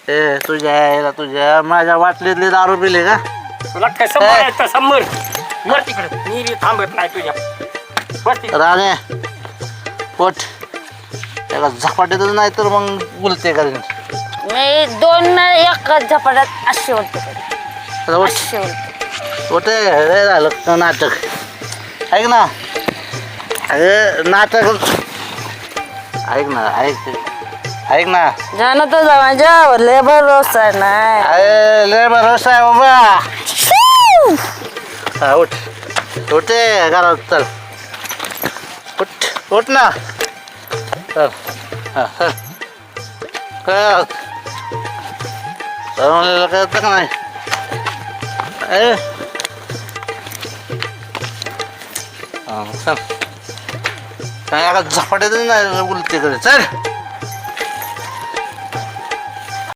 तुझ्या माझ्या वाटलीतली दारू पिली का? तुला कसं मारायचं समोर मर तिकडे मी थांबत नाही तुझ्या वरती. राणे पोट त्याला झपाट्यातच नाही तर मग बोलते का? मी 2 एका झपाट्यात 800 बोलते. 800 बोलते. पोटे हे झालं नाटक. ऐक ना अरे नाटक ऐक ना जाणं तुझा माझ्यावर लय भरोसा नाही. अरे लय भरोसा आहे बाबा. हा उठ घरात चल उठ ना चल. कळतं का नाही? चल काय झपाट्यातच नाही बोलते कडे चल.